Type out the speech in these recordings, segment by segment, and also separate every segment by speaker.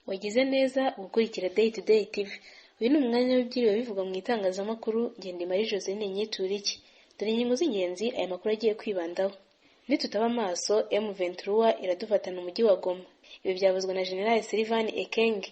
Speaker 1: Wagize neza gukurikira Day to Day TV. Uyu ni umwanya w'ibyiriwe bivugwa mu itangazamakuru. Ngende Marie Josine Nyituriki. Dore ingingo z'ingenzi aya makuru agiye kwibandaho. Nitutaba amaso, M23 iradufatana umujyi wa Goma. Ibi byavuzwe na General Sylvain Ekenge.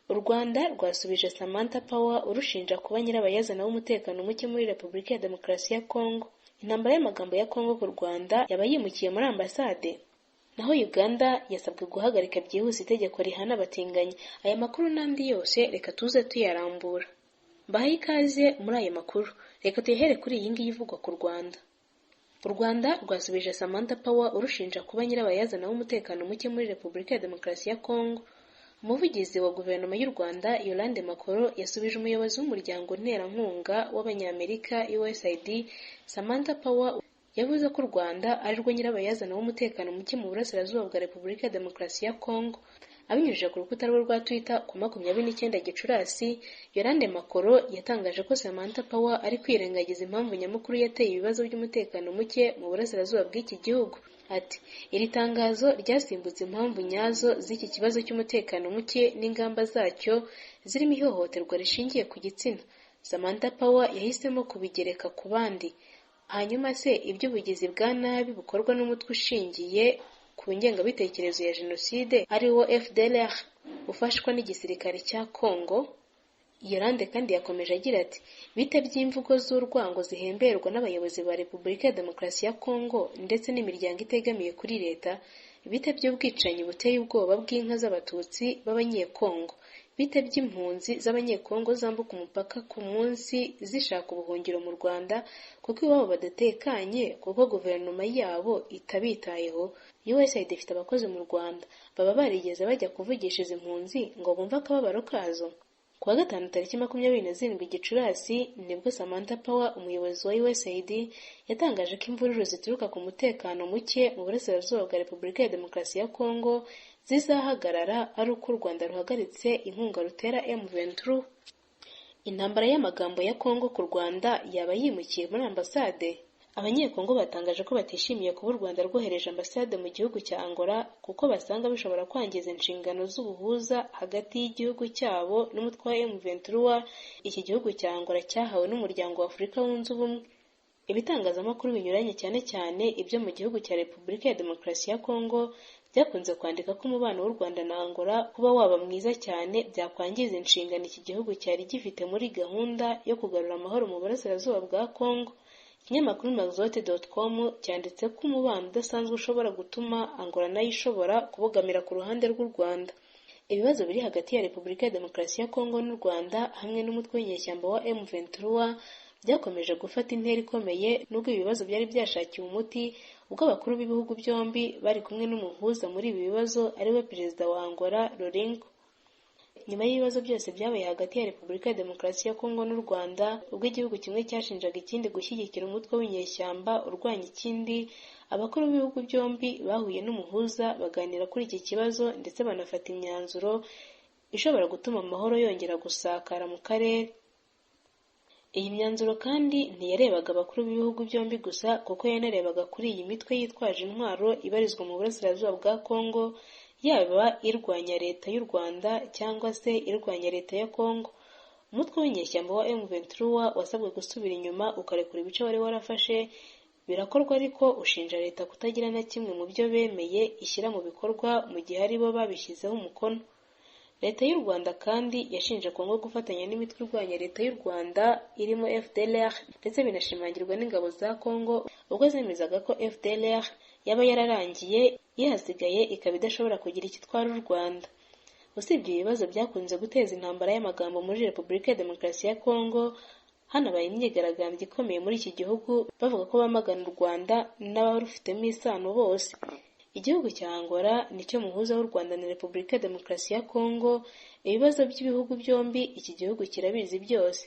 Speaker 1: U Rwanda rwasubije Samantha Power urushinja kuba nyirabayazana w'umutekano muke muri Repubulika ya Demokarasi ya Kongo. Intambara y'amagambo ya Kongo ku Rwanda yaba yimukiye muri ambasade. Naho Uganda yasabwe guhagarika byihuse itegeko rihana abatinganyi. Aya makuru n'andi yose reka tuze tuyarambura. Mbahaye ikaze muri aya makuru. Reka tuyahere kuri iyi ngiyi ivugwa ku Rwanda. U Rwanda rwasubije Samantha Power urushinja kuba nyirabayazana w'umutekano muke muri Repubulika ya Demokarasi ya Kongo. Umuvugizi wa guverinoma y'u Rwanda Yolande Makoro yasubije umuyobozi w'umuryango nterankunga w'Abanyamerika USAID Samantha Power yavuze ko u Rwanda ari rwo nyirabayazana w'umutekano muke mu burasirazuba bwa Repubulika ya Demokarasi ya Kongo. Abinyujije ku rukuta rwe rwa Twitter ku 29 Gicurasi, Yolande Makoro yatangaje ko Samantha Power ari kwirengagiza impamvu nyamukuru yateye ibibazo by'umutekano muke mu burasirazuba bw'iki gihugu. Ati, iri tangazo ryasimbutse impamvu nyazo z'iki kibazo cy'umutekano muke n'ingamba zacyo zirimo ihohoterwa rishingiye ku gitsina. Samantha Power yahisemo kubigereka ku bandi. Hanyuma se iby'ubugizi bwa nabi bukorwa n'umutwe ushingiye ku ngengabitekerezo ya jenoside ari wo FDLR ufashwa n'igisirikare cya Kongo? Yolande kandi yakomeje agira ati, bite by'imvugo z'urwango zihemberwa n'abayobozi ba Repubulika ya Demokarasi ya Kongo ndetse n'imiryango itegamiye kuri leta, bite by'ubwicanyi buteye ubwoba bw'inka z'abatutsi b'abanyekongo, bite by'impunzi z'abanyekongo zambuka umupaka ku munsi zishaka ubuhungiro mu Rwanda kuko iwabo badatekanye kuko guverinoma yabo itabitayeho. USAID ifite abakozi mu Rwanda, baba barigeze bajya kuvugisha izi mpunzi ngo bumve akababaro kazo? Kuwa gatanu tariki 27 Gicurasi nibwo Samantha Power umuyobozi wa USAID yatangaje ko imvururu zituruka ku mutekano muke mu burasirazuba bwa Repubulika ya Demokarasi ya Kongo zizahagarara ari uko u Rwanda ruhagaritse inkunga rutera M23. Intambara y'amagambo ya Kongo ku Rwanda yaba yimukiye muri ambasade. Abanyekongo batangaje ko batishimiye kuba u Rwanda rwohereje ambasade mu gihugu cya Angola kuko basanga bishobora kwangiza inshingano z'ubuhuza hagati y'igihugu cyabo n'umutwe wa M23 iki gihugu cya Angola cyahawe n'umuryango wa Afurika wunze ubumwe. Ibitangazamakuru binyuranye cyane cyane ibyo mu gihugu cya Repubulika ya Demokarasi ya Kongo byakunze kwandika ko umubano w'u Rwanda na Angola kuba waba mwiza cyane byakwangiza inshingano iki gihugu cyari gifite muri gahunda yo kugarura amahoro mu burasirazuba bwa Kongo. Ikinyamakuru Maxote.com cyanditse ko umubano udasanzwe ushobora gutuma Angola nayo ishobora kubogamira ku ruhande rw'u Rwanda. Ibibazo biri hagati ya Repubulika ya Demokarasi ya Kongo n'u Rwanda hamwe n'umutwe w'inyeshyamba wa M23 byakomeje gufata intera ikomeye nubwo ibibazo byari byashakiwe umuti ubwo abakuru b'ibihugu byombi bari kumwe n'umuhuza muri ibi bibazo ariwe perezida wa Angola Lourenço. Nyuma y'ibibazo byose byabaye hagati ya Repubulika ya Demokarasi ya Kongo n'u Rwanda ubwo igihugu kimwe cyashinjaga ikindi gushyigikira umutwe w'inyeshyamba urwanya ikindi, abakuru b'ibihugu byombi bahuye n'umuhuza baganira kuri iki kibazo ndetse banafata imyanzuro ishobora gutuma amahoro yongera gusakara mu karere. Iyi myanzuro kandi ntiyarebaga abakuru b'ibihugu byombi gusa kuko yanarebaga kuri iyi mitwe yitwaje intwaro ibarizwa mu burasirazuba bwa Kongo, yaba irwanya leta y'u Rwanda cyangwa se irwanya leta ya Kongo. Umutwe w'inyeshyamba wa M23 wasabwe gusubira inyuma ukarekura ibice wari warafashe, birakorwa ariko ushinja leta kutagira na kimwe mu byo bemeye ishyira mu bikorwa mu gihe ari bo babishyizeho umukono. Leta y'u Rwanda kandi yashinje Kongo gufatanya n'imitwe irwanya leta y'u Rwanda irimo FDLR ndetse binashimangirwa n'ingabo za Kongo ubwo zemezaga ko FDLR yaba yararangiye yahasigaye ikaba idashobora kugira icyo itwara u Rwanda. Usibye ibibazo byakunze guteza intambara y'amagambo muri Repubulika ya Demokarasi ya Kongo, hanabaye imyigaragambyo ikomeye muri iki gihugu bavuga ko bamagana u Rwanda n'abarufitemo isano bose. Igihugu cya Angola nicyo muhuza w'u Rwanda na Repubulika ya Demokarasi ya Kongo. Ibibazo by'ibihugu byombi iki gihugu kirabizi byose.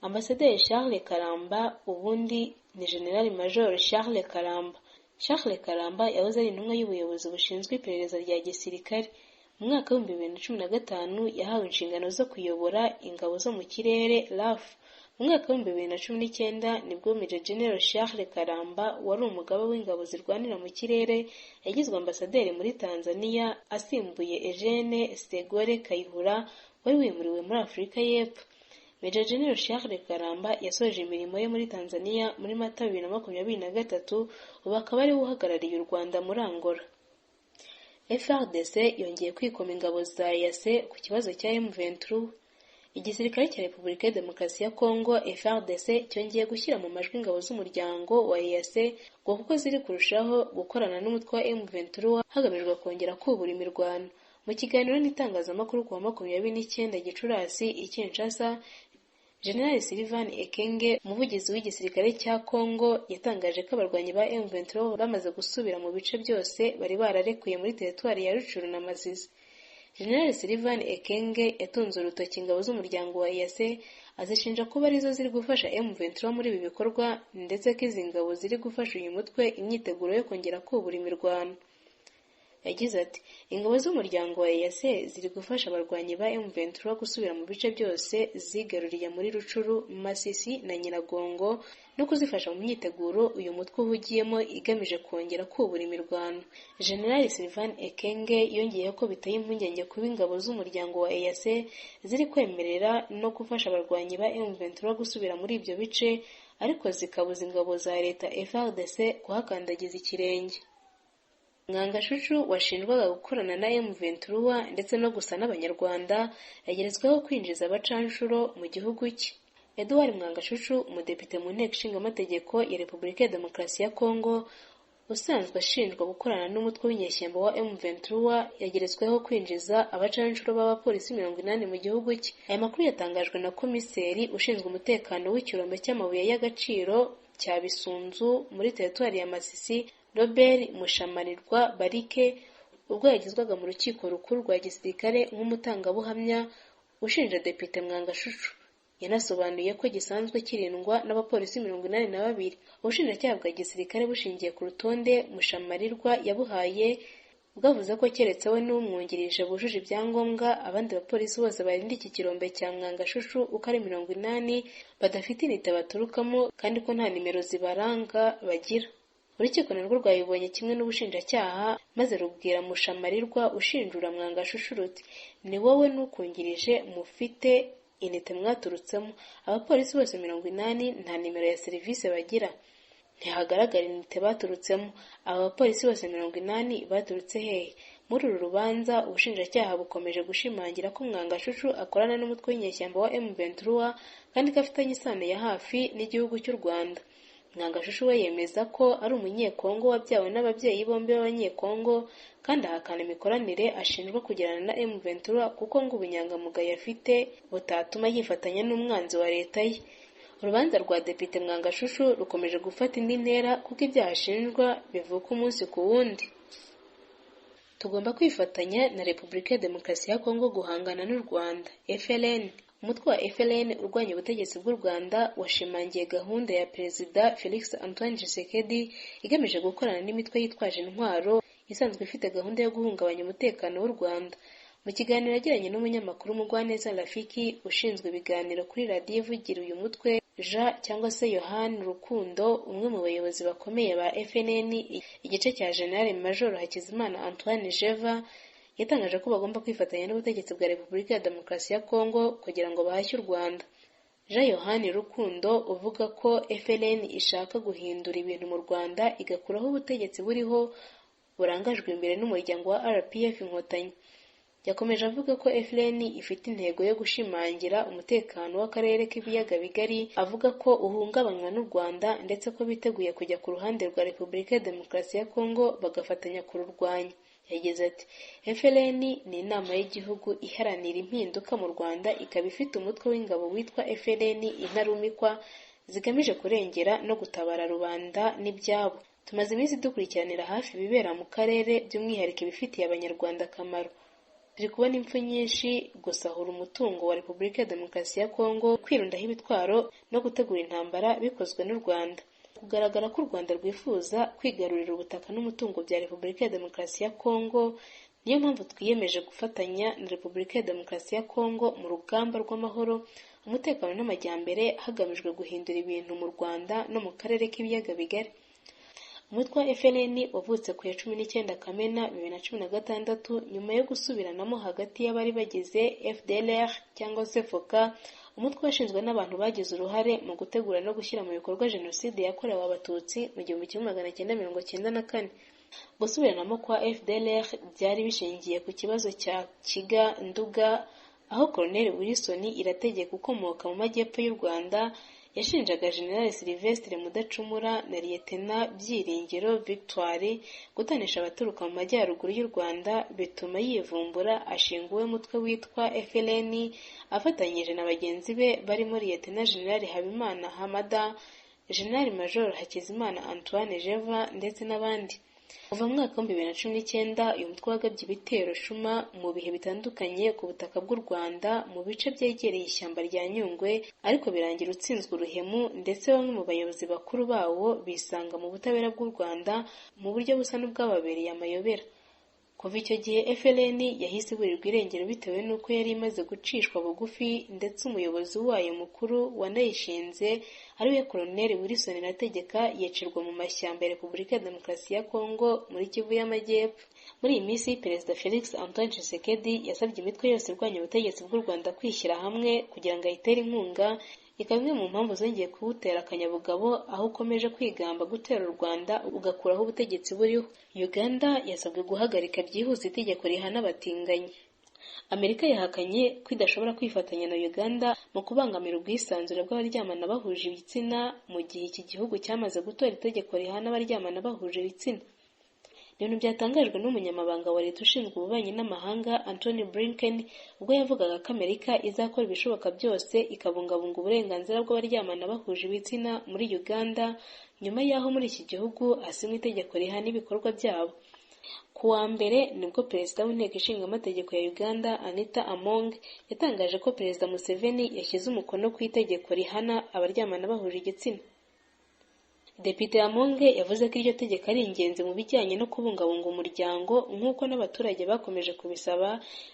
Speaker 1: Ambasaderi Charles Karamba ubundi ni General Major Charles Karamba. Charles Karamba yahoze ari intumwa y'ubuyobozi bushinzwe iperereza rya gisirikare. Mu mwaka wa 2015 yahawe inshingano zo kuyobora ingabo zo mu kirere RAF Mu mwaka wa 2019 nibwo Major General Charles Karamba wari umugaba w'ingabo zirwanira mu kirere yagizwe ambasaderi muri Tanzania asimbuye Eugene Stegore Kayihura wari wimuriwe muri Afurika y'Epfo. Major General Charles Karamba yasoje imirimo ye muri Tanzania muri Mata 2023, ubu akaba ari we uhagarariye u Rwanda muri Angola. FARDC yongeye kwikoma ingabo za EAC ku kibazo cya M23. Igisirikare cya Repubulika ya Demokarasi ya Kongo FARDC cyongeye gushyira mu majwi ingabo z'umuryango wa EAC ngo kuko ziri kurushaho gukorana n'umutwe wa M23 hagamijwe kongera kubura imirwano. Mu kiganiro n'itangazamakuru ku wa 29 Gicurasi i Kinshasa, General Sylvain Ekenge, umuvugizi w'igisirikare cya Kongo, yatangaje ko abarwanyi ba M23 bamaze gusubira mu bice byose bari bararekuye muri teritwari ya Rucuru na Masisi. General Sylvain Ekenge yatunze urutoki ingabo z'umuryango wa EAC azishinja kuba arizo ziri gufasha M23 muri ibi bikorwa ndetse ko izi ngabo ziri gufasha uyu mutwe imyiteguro yo kongera kubura imirwano. Yagize ati ingabo z'umuryango wa EAC ziri gufasha abarwanyi ba M23 gusubira mu bice byose zigaruriye muri Rucuru, Masisi na Nyiragongo no kuzifasha mu myiteguro uyu mutwe uhugiyemo igamije kongera kubura imirwano. General Sylvain Ekenge yongeye ko biteye impungenge kuba ingabo z'umuryango wa EAC ziri kwemerera no gufasha abarwanyi ba M23 gusubira muri ibyo bice ariko zikabuza ingabo za leta FARDC kuhakandagiza ikirenge. Mwangashucu washinjwaga gukorana na M23 ndetse no gusa n'abanyarwanda yageretsweho kwinjiza abacanshuro mu gihugu cye. Edouard Mwangashucu, umudepite mu nteko ishinga amategeko ya Repubulika ya Demokarasi ya Kongo, usanzwe ashinjwa gukorana n'umutwe w'inyeshyamba wa M23, yageretsweho kwinjiza abacanshuro b'abapolisi 80 mu gihugu cye. Aya makuru yatangajwe na komiseri ushinzwe umutekano w'ikirombe cy'amabuye y'agaciro cya Bisunzu muri teritwari ya Masisi, Robert Mushamarirwa Barike, ubwo yagizwaga mu rukiko rukuru rwa gisirikare nk'umutangabuhamya ushinja Depite Mwangashucu. Yanasobanuye ko gisanzwe kirindwa n'abapolisi 82. Ubushinjacyaha bwa gisirikare bushingiye ku rutonde Mushamarirwa yabuhaye bwavuze ko keretse we n'umwungirije bujuje ibyangombwa, abandi bapolisi bose barinda iki kirombe cya Mwangashucu uko ari 80 badafite inite baturukamo kandi ko nta nimero zibaranga bagira. Urukiko narwo rwabibonye kimwe n'ubushinjacyaha maze rubwira Mushamarirwa ushinjura Mwangashucu ruti ni wowe n'ukungirije mufite inite mwaturutsemo. Abapolisi bose 80 nta nimero ya serivisi bagira, ntihagaragara inite baturutsemo. Aba bapolisi bose 80 baturutse hehe? Muri uru rubanza ubushinjacyaha bukomeje gushimangira ko Mwangashucu akorana n'umutwe w'inyeshyamba wa M23 kandi ko afitanye isano ya hafi n'igihugu cy'u Rwanda. Mwangashucu we yemeza ko ari umunyekongo wabyawe n'ababyeyi bombi b'abanyekongo kandi ahakana imikoranire ashinjwa kugirana na M23 kuko ngo ubunyangamugayo afite butatuma yifatanya n'umwanzi wa leta ye. Urubanza rwa Depite Mwangashucu rukomeje gufata indi ntera kuko ibyaha ashinjwa bivuka umunsi ku wundi. Tugomba kwifatanya na Repubulika ya Demokarasi ya Kongo guhangana n'u Rwanda. FLN. Umutwe wa FLN urwanya ubutegetsi bw'u Rwanda washimangiye gahunda ya Perezida Felix Antoine Tshisekedi igamije gukorana n'imitwe yitwaje intwaro isanzwe ifite gahunda yo guhungabanya umutekano w'u Rwanda. Mu kiganiro yagiranye n'umunyamakuru Mugwaneza Rafiki ushinzwe ibiganiro kuri radiyo ivugira uyu mutwe, Jean cyangwa se Yohani Rukundo, umwe mu bayobozi bakomeye ba FLN, igice cya General Major Hakizimana Antoine Jeva, yatangaje ko bagomba kwifatanya n'ubutegetsi bwa Repubulika ya Demokarasi ya Kongo kugira ngo bahashye u Rwanda. Jean Yohani Rukundo uvuga ko FLN ishaka guhindura ibintu mu Rwanda igakuraho ubutegetsi buriho burangajwe imbere n'umuryango wa RPF Inkotanyi. Yakomeje avuga ko FLN ifite intego yo gushimangira umutekano w'akarere k'ibiyaga bigari, avuga ko uhungabanywa n'u Rwanda ndetse ko biteguye kujya ku ruhande rwa Repubulika ya Demokarasi ya Kongo bagafatanya kururwanya. Yagize ati FLN ni inama y'igihugu iharanira impinduka mu Rwanda, ikaba ifite umutwe w'ingabo witwa FLN intarumikwa zigamije kurengera no gutabara rubanda n'ibyabo. Tumaze iminsi dukurikiranira hafi ibibera mu karere by'umwihariko ibifitiye abanyarwanda akamaro. Turi kubona impfu nyinshi, gusahura umutungo wa Repubulika ya Demokarasi ya Kongo, kwirundaho ibitwaro no gutegura intambara bikozwe n'u Rwanda. Kugaragara ko u Rwanda rwifuza kwigarurira ubutaka n'umutungo bya Repubulika ya Demokarasi ya Kongo, niyo mpamvu twiyemeje gufatanya na Repubulika ya Demokarasi ya Kongo mu rugamba rw'amahoro, umutekano n'amajyambere hagamijwe guhindura ibintu mu Rwanda no mu karere k'ibiyaga bigari. Umutwe wa FLN wavutse ku ya 19 Kamena 2016 nyuma yo gusubiranamo hagati y'abari bagize FDLR cyangwa se FOCA, umutwe washinzwe n'abantu bagize uruhare mu gutegura no gushyira mu bikorwa Jenoside yakorewe Abatutsi mu 1994. Gusubiranamo kwa FDLR byari bishingiye ku kibazo cya Kiga-Nduga, aho Colonel Wilson Irategeka ukomoka mu majyepfo y'u Rwanda yashinjaga General Sylvestre Mudacumura na Lieutenant Byiringiro Victoire gutanisha abaturuka mu majyaruguru y'u Rwanda, bituma yivumbura ashinga uwe mutwe witwa FLN afatanyije na bagenzi be barimo Lieutenant General Habimana Hamada, General Major Hakizimana Antoine Jeva ndetse n'abandi. Kuva mu mwaka wa 2019 uyu mutwe wagabye ibitero shuma mu bihe bitandukanye ku butaka bw'u Rwanda mu bice byegereye ishyamba rya Nyungwe, ariko birangira utsinzwe uruhemu, ndetse bamwe mu bayobozi bakuru bawo bisanga mu butabera bw'u Rwanda mu buryo busa n'ubwababereye amayobera. Kuva icyo gihe FLN yahise iburirwa irengero bitewe n'uko yari imaze gucishwa bugufi, ndetse umuyobozi wayo mukuru wanayishinze ariwe Colonel Wilson Irategeka yicirwa mu mashyamba ya Repubulika ya Demokarasi ya Kongo muri Kivu y'Amajyepfo. Muri iyi minsi Perezida Felix Antoine Tshisekedi yasabye imitwe yose irwanya ubutegetsi bw'u Rwanda kwishyira hamwe kugira ngo ayitere inkunga, ikaba imwe mu mpamvu zongeye kuwutera akanyabugabo, aho ukomeje kwigamba gutera u Rwanda ugakuraho ubutegetsi buriho. Uganda yasabwe guhagarika byihuse itegeko rihana abatinganyi. Amerika yahakanye ko idashobora kwifatanya na Uganda mu kubangamira ubwisanzure bw'abaryamana bahuje ibitsina, mu gihe iki gihugu cyamaze gutora itegeko rihana abaryamana bahuje ibitsina. Ibintu byatangajwe n'umunyamabanga wa leta ushinzwe ububanyi n'amahanga Anthony Blinken ubwo yavugaga ko Amerika izakora ibishoboka byose ikabungabunga uburenganzira bw'abaryamana bahuje ibitsina muri Uganda, nyuma y'aho muri iki gihugu hasinywe itegeko rihana ibikorwa byabo. Ku wa mbere nibwo Perezida w'Inteko Ishinga Amategeko ya Uganda Anita Among yatangaje ko Perezida Museveni yashyize umukono ku itegeko rihana abaryamana bahuje igitsina. Depite Amonge yavuze ko iryo tegeko ari ingenzi mu bijyanye no kubungabunga umuryango nk'uko n'abaturage bakomeje kubisaba,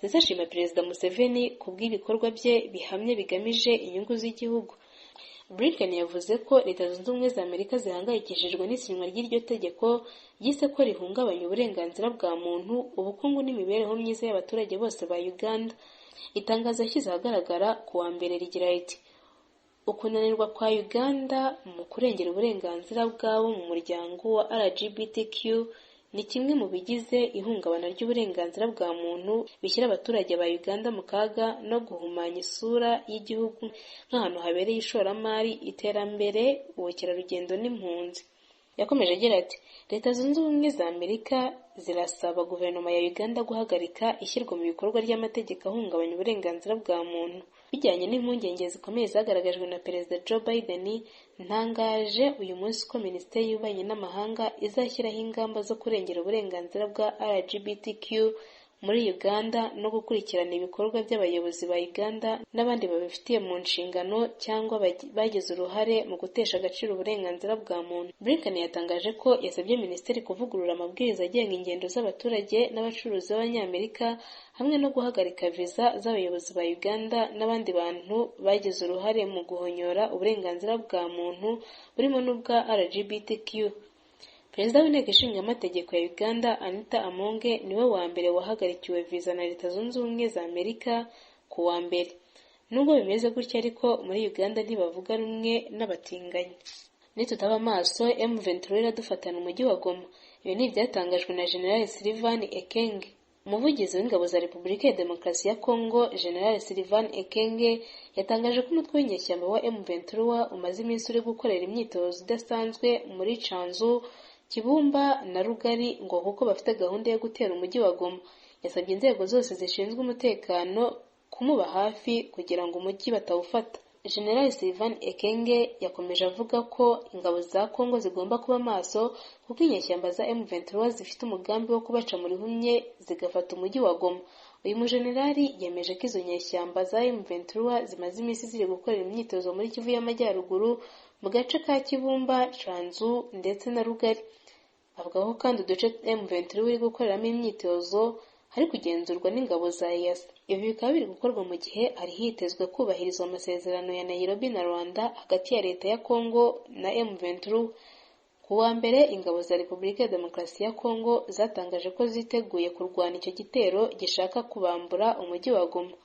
Speaker 1: ndetse ashima Perezida Museveni ku bw'ibikorwa bye bihamye bigamije inyungu z'igihugu. Blinken yavuze ko Leta Zunze Ubumwe za Amerika zihangayikishijwe n'isinywa ry'iryo tegeko, yise ko rihungabanya uburenganzira bwa muntu, ubukungu n'imibereho myiza y'abaturage bose ba Uganda. Itangazo yashyize ahagaragara ku wa mbere rigira riti: ukunanirwa kwa Uganda mu kurengera uburenganzira bwabo mu muryango wa LGBTQ ni kimwe mu bigize ihungabana ry'uburenganzira bwa muntu bishyira abaturage ba Uganda mu kaga no guhumanya isura y'igihugu nk'ahantu habereye ishoramari, iterambere, ubukerarugendo n'impunzi. Yakomeje agira ati: Leta Zunze Ubumwe za Amerika zirasaba guverinoma ya Uganda guhagarika ishyirwa mu bikorwa ry'amategeko ahungabanya uburenganzira bwa muntu. Bijyanye n'impungenge zikomeye zagaragajwe na Perezida Joe Biden, ntangaje uyu munsi ko Minisiteri y'Ububanyi n'Amahanga izashyiraho ingamba zo kurengera uburenganzira bwa LGBTQ muri Uganda no gukurikirana ibikorwa by'abayobozi ba Uganda n'abandi babifitiye mu nshingano cyangwa bagize uruhare mu gutesha agaciro uburenganzira bwa muntu. Blinken yatangaje ko yasabye Minisiteri kuvugurura amabwiriza agenga ingendo z'abaturage n'abacuruzi b'Abanyamerika, hamwe no guhagarika viza z'abayobozi ba Uganda n'abandi bantu bagize uruhare mu guhonyora uburenganzira bwa muntu burimo n'ubwa LGBTQ. Perezida w'Inteko Ishinga Amategeko ya Uganda Anita Amonge niwe wa mbere wahagarikiwe viza na Leta Zunze Ubumwe za Amerika ku wa mbere. Nubwo bimeze gutya ariko muri Uganda ntibavuga rumwe n'abatinganyi. Nitutaba amaso M23 iradufatana umujyi wa Goma. Ibi ni ibyatangajwe na General Sylvain Ekenge. Umuvugizi w'ingabo za Repubulika ya Demokarasi ya Kongo, General Sylvain Ekenge, yatangaje ko umutwe w'inyeshyamba wa M23 umaze iminsi uri gukorera imyitozo idasanzwe muri Canzu, Kibumba na Rugari ngo kuko bafite gahunda yo gutera umujyi wa Goma. Yasabye inzego zose zishinzwe umutekano kumuba hafi kugira ngo umujyi batawufata. General Sylvain Ekenge yakomeje avuga ko ingabo za Kongo zigomba kuba maso kuko inyeshyamba za M23 zifite umugambi wo kubaca muri humye zigafata umujyi wa Goma. Uyu mujenerali yemeje ko izo nyeshyamba za M23 zimaze iminsi ziri gukorera imyitozo muri Kivu y'Amajyaruguru mu gace ka Kibumba, Canzu ndetse na Rugari. Avuga ko kandi uduce M23 iri gukoreramo imyitozo hari kugenzurwa n'ingabo za EAC. Ibi bikaba biri gukorwa mu gihe hari hitezwe kubahirizwa amasezerano ya Nairobi na Rwanda hagati ya leta ya Kongo na M23. Ku wa mbere ingabo za Repubulika ya Demokarasi ya Kongo zatangaje ko ziteguye kurwana icyo gitero gishaka kubambura umujyi wa Goma.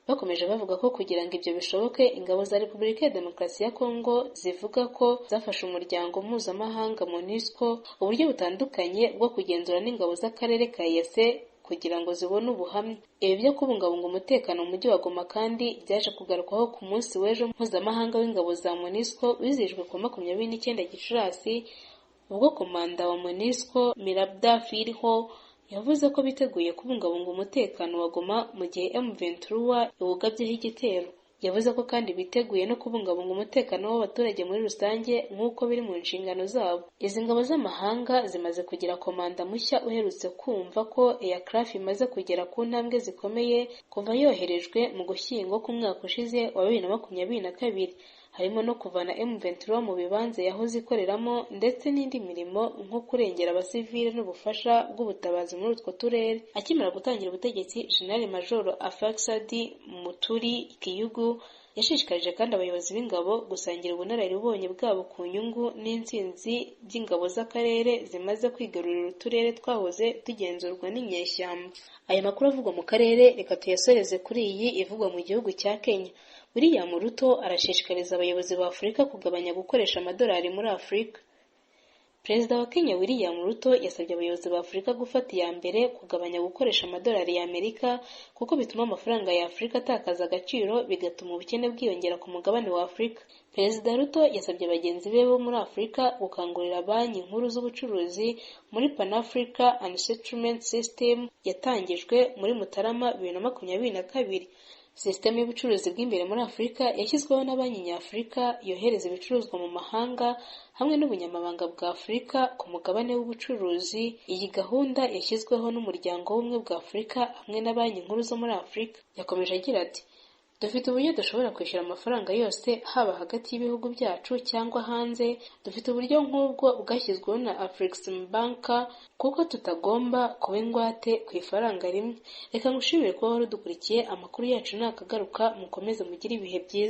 Speaker 1: Bakomeje bavuga ko kugira ngo ibyo bishoboke, ingabo za Repubulika ya Demokarasi ya Kongo zivuga ko zafashe umuryango mpuzamahanga MONUSCO uburyo butandukanye bwo kugenzura n'ingabo z'akarere ka EAC kugira ngo zibone ubuhamya. Ibi byo kubungabunga umutekano mu mujyi wa Goma kandi byaje kugarukwaho ku munsi w'ejo mpuzamahanga w'ingabo za MONUSCO wizihijwe ku 29 Gicurasi, ubwo komanda wa MONUSCO Mirabda Firho yavuze ko biteguye kubungabunga umutekano wa Goma mu gihe M23 iwugabyeho igitero. Yavuze ko kandi biteguye no kubungabunga umutekano w'abaturage muri rusange nk'uko biri mu nshingano zabo. Izi ngabo z'amahanga zimaze kugira komanda mushya uherutse kumva ko aircraft imaze kugera ku ntambwe zikomeye kuva yoherejwe mu Gushyingo k'umwaka ushize wa 2022, harimo no kuvana M23 mu bibanza yahoze ikoreramo ndetse n'indi mirimo nko kurengera abasivile n'ubufasha bw'ubutabazi muri utwo turere. Akimara gutangira ubutegetsi, General Major Afaxadi Muturi Kiyugu yashishikarije kandi abayobozi b'ingabo gusangira ubunararibonye bwabo ku nyungu n'intsinzi by'ingabo z'akarere zimaze kwigarurira uturere twahoze tugenzurwa n'inyeshyamba. Aya makuru avugwa mu karere reka tuyasoreze kuri iyi ivugwa mu gihugu cya Kenya. William Ruto arashishikariza abayobozi ba Afurika kugabanya gukoresha amadolari muri Afurika. Perezida wa Kenya William Ruto yasabye abayobozi ba Afurika gufata iya mbere kugabanya gukoresha amadolari ya Amerika kuko bituma amafaranga ya Afurika atakaza agaciro bigatuma ubukene bwiyongera ku mugabane wa Afurika. Perezida Ruto yasabye bagenzi be bo muri Afurika gukangurira banki nkuru z'ubucuruzi muri Pan Africa and Settlement System yatangijwe muri Mutarama 2022. Sisitemu y'ubucuruzi bw'imbere muri Afurika yashyizweho na Banki Nyafurika yohereza ibicuruzwa mu mahanga hamwe n'ubunyamabanga bwa Afurika ku mugabane w'ubucuruzi. Iyi gahunda yashyizweho n'Umuryango w'Ubumwe bwa Afurika hamwe na Banki Nkuru zo muri Afurika. Yakomeje agira ati, dufite uburyo dushobora kwishyura amafaranga yose haba hagati y'ibihugu byacu cyangwa hanze. Dufite uburyo nk'ubwo bwashyizweho na Afreximbank kuko tutagomba kuba ingwate ku ifaranga rimwe. Reka ngushimire kuba wari udukurikiye. Amakuru yacu nakagaruka, mukomeze mugire ibihe byiza.